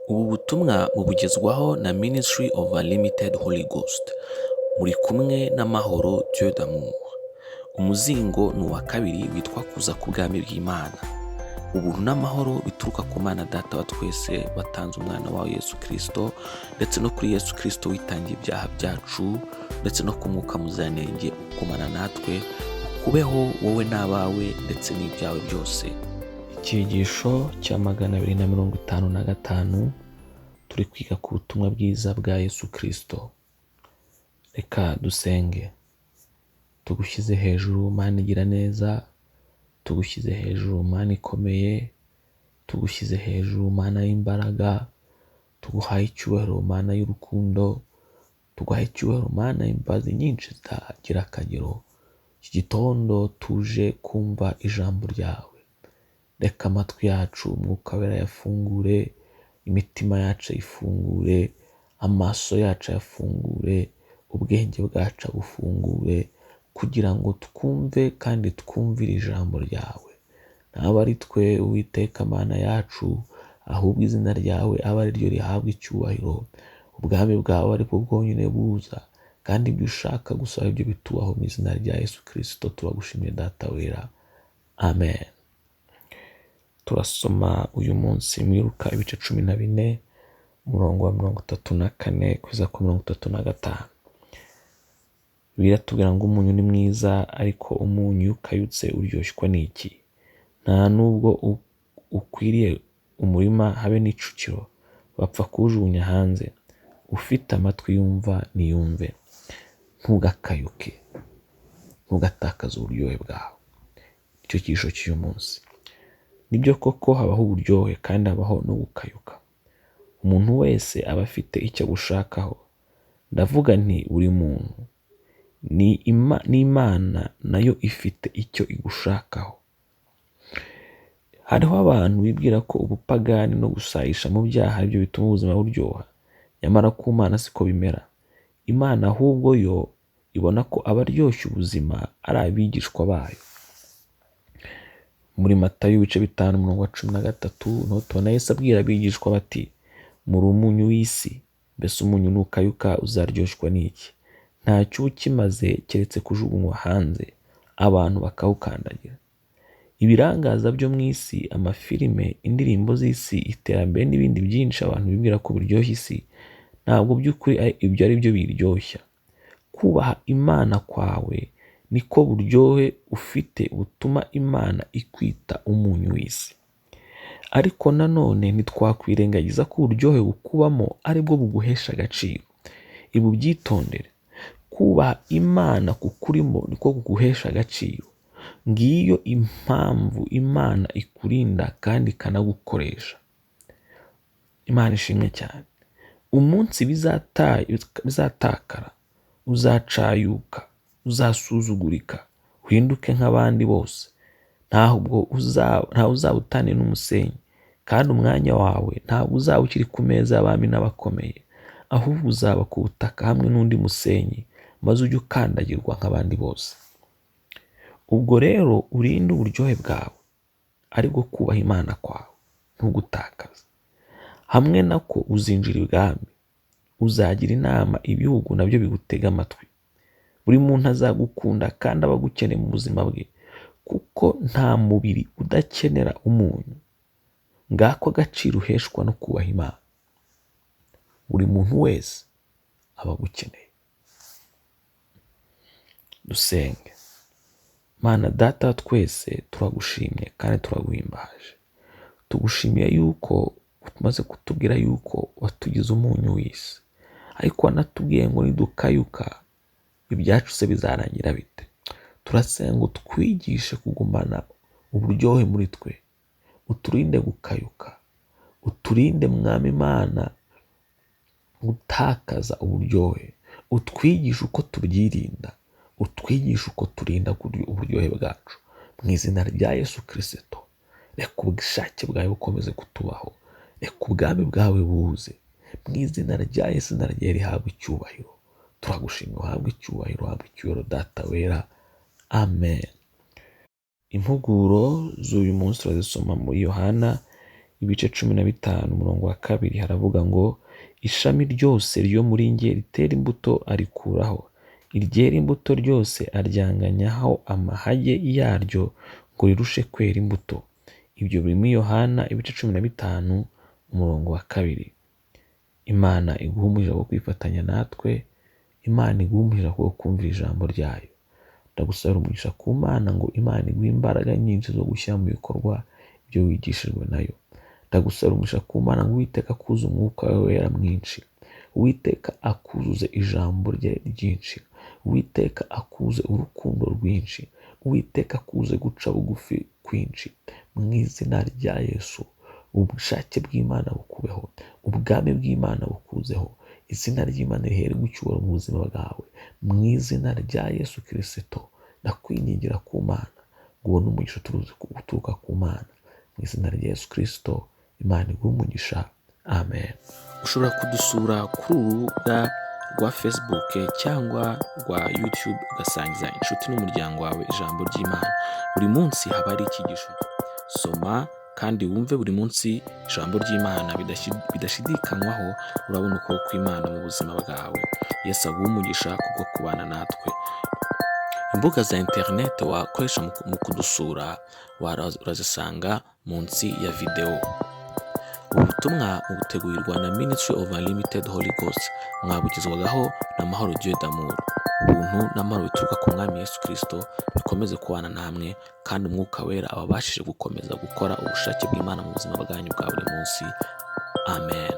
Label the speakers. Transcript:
Speaker 1: Ubu butumwa mubugezwaho na Ministry of Unlimited Holy Ghost. Muri kumwe n'amahoro Dieu d'amour. Umuzingo ni uwa kabiri witwa kuza ku bwami bw'Imana. Ubuntu n'amahoro bituruka ku Mana Data wa twese watanze umwana wawe Yesu Kristo, ndetse no kuri Yesu Kristo witangiye ibyaha byacu, ndetse no ku Mwuka Muziranenge ukomana natwe, ukubeho wowe n'abawe ndetse n'ibyawe byose. Icyigisho cya 255 turi kwiga ku butumwa bwiza bwa Yesu Kristo. Reka dusenge. Tugushyize hejuru Mana igira neza, tugushyize hejuru Mana ikomeye, tugushyize hejuru Mana y'imbaraga, tuguhaye icyubahiro Mana y'urukundo, tuguhaye icyubahiro Mana y'imbabazi nyinshi zitagira akagero. Iki gitondo tuje kumva ijambo ryawe. Reka amatwi yacu Mwuka Wera yafungure, imitima yacu ifungure, amaso yacu yafungure, ubwenge bwacu bufungure, kugira ngo twumve kandi twumvire ijambo ryawe. Ntabwo ari twe Uwiteka Mana yacu, ahubwo izina ryawe aba ari ryo rihabwa icyubahiro. Ubwami bwawe ari bwo bwonyine buza, kandi ibyo ushaka gusaba ibyo bitubaho mu izina rya Yesu Kristo. Turagushimiye Data Wera. Amen. Turasoma uyu munsi muri Luka ibice 14 umurongo wa 34 kugeza ku 35. Biratubwira ngo umunyu ni mwiza, ariko umunyu ukayutse uryoshywa n'iki? Nta nubwo ukwiriye umurima habe n'icukiro, bapfa kuwujugunya hanze. Ufite amatwi yumva niyumve. Ntugakayuke, ntugatakaze uburyohe bwawe. Icyo cyigisho cy'uyu munsi. Nibyo koko habaho uburyohe kandi habaho no gukayuka. Umuntu wese aba afite icyo gushakaho. Ndavuga nti buri muntu. N'Imana nayo ifite icyo igushakaho. Hariho abantu bibwira ko ubupagani no gusayisha mu byaha aribyo bituma ubuzima buryoha. Nyamara ku Mana siko bimera. Imana ahubwo yo ibona ko abaryoshya ubuzima ari abigishwa bayo. Muri Matayo ibice 5:13 niho tubona Yesu abwira abigishwa bati, muri umunyu w'isi, mbese umunyu nukayuka uzaryoshwa n'iki? Ntacyo uba ukimaze keretse kujugunywa hanze, abantu bakawukandagira. Ibirangaza byo mu isi, amafilime, indirimbo z'isi, iterambere n'ibindi byinshi abantu bibwira ko biryoshya isi, ntabwo by'ukuri ibyo ari byo biryoshya. Kubaha Imana kwawe niko buryohe ufite butuma Imana ikwita umunyu w'isi. Ariko nanone ntitwakwirengagiza ko uburyohe bukubamo ari bwo buguhesha agaciro. Ibi byitondere. Kubaha Imana kukurimo niko kuguhesha agaciro. Ngiyo impamvu Imana ikurinda kandi ikanagukoresha. Imana ishimwe cyane. Umunsi bizatakara, uzacayuka, uzasuzugurika, uhinduke nk'abandi bose. Ntabwo uzabutane n'umusenyi, kandi umwanya wawe ntabwo uzaba ukiri ku meza y'abami n'abakomeye, ahubwo uzaba ku butaka hamwe n'undi musenyi, maze ujye ukandagirwa nk'abandi bose. Ubwo rero urinde uburyohe bwawe, aribwo kubaha Imana kwawe, ntugutakaze. Hamwe nako uzinjira ibwami. Uzagira inama ibihugu nabyo bigutega amatwi. Buri muntu azagukunda kandi aba agukeneye mu buzima bwe, kuko nta mubiri udakenera umunyu. Ngako agaciro uheshwa no kubaha Imana. Buri muntu wese aba agukeneye. Dusenge. Mana Data twese turagushimye kandi turaguhimbaje. Tugushimiye yuko umaze kutubwira yuko watugize umunyu w'isi, ariko wanatubwiye ngo nidukayuka ibyacu se bizarangira bite? Turasenga utwigishe kugumana uburyohe muri twe, uturinde gukayuka, uturinde Mwami Imana gutakaza uburyohe, utwigishe uko tubyirinda, utwigishe uko turinda uburyohe bwacu. Mu izina rya Yesu Kristo, reka ubushake bwawe bukomeze kutubaho, reka ubwami bwawe buze. Mu izina rya Yesu, izina ryawe rihabwe icyubahiro. Turagushimira, uhabwe icyubahiro Data Wera. Amen. Impuguro z'uyu munsi turazisoma muri Yohana ibice 15 umurongo wa 2 haravuga ngo ishami ryose ryo muri nge ritera imbuto arikuraho, iryera imbuto ryose aryanganyaho amahage yaryo ngo rirushe kwera imbuto. Ibyo biri muri Yohana ibice 15 umurongo wa 2. Imana iguhumurira wo kwifatanya natwe, Imana iguhumurira wo kumvira ijambo ryayo. Ndagusaba umugisha ku Mana ngo Imana iguhe imbaraga nyinshi zo gushyira mu bikorwa ibyo wigishijwe nayo. Ndagusaba umugisha ku Mana ngo Uwiteka akuze umwuka wawe wera mwinshi, Uwiteka akuzuze ijambo rye ryinshi, Uwiteka akuze urukundo rwinshi, Uwiteka akuze guca bugufi kwinshi. Mu izina rya Yesu, ubushake bw'Imana bukubeho, ubwami bw'Imana bukuzeho, izina ry'Imana riherwe icyubahiro mu buzima bwawe. Mu izina rya Yesu Kristo ndakwingingira ku Mana ngo ubone umugisha uturuka ku Mana. Mu izina rya Yesu Kristo, Imana iguhe umugisha. Amen. Ushobora kudusura kuri uru rubuga rwa Facebook cyangwa rwa YouTube ugasangiza inshuti n'umuryango wawe ijambo ry'Imana. Buri munsi haba hari icyigisho. Soma kandi wumve buri munsi ijambo ry'Imana bidashidikanywaho. Urabona ukuboko kw'Imana mu buzima bwawe. Yesu aguhe umugisha kubwo kubana natwe. Imbuga za internet wakoresha mu kudusura urazisanga munsi ya video. Ubutumwa butegurirwa na Ministry of Unlimited Holy Ghost, mwabugezwagaho na Mahoro Dieu d'Amour. Ubuntu n'amahoro bituruka ku Mwami Yesu Kristo bikomeze kubana namwe, kandi Umwuka Wera ababashije gukomeza gukora ubushake bw'Imana mu buzima bwanyu bwa buri munsi. Amen.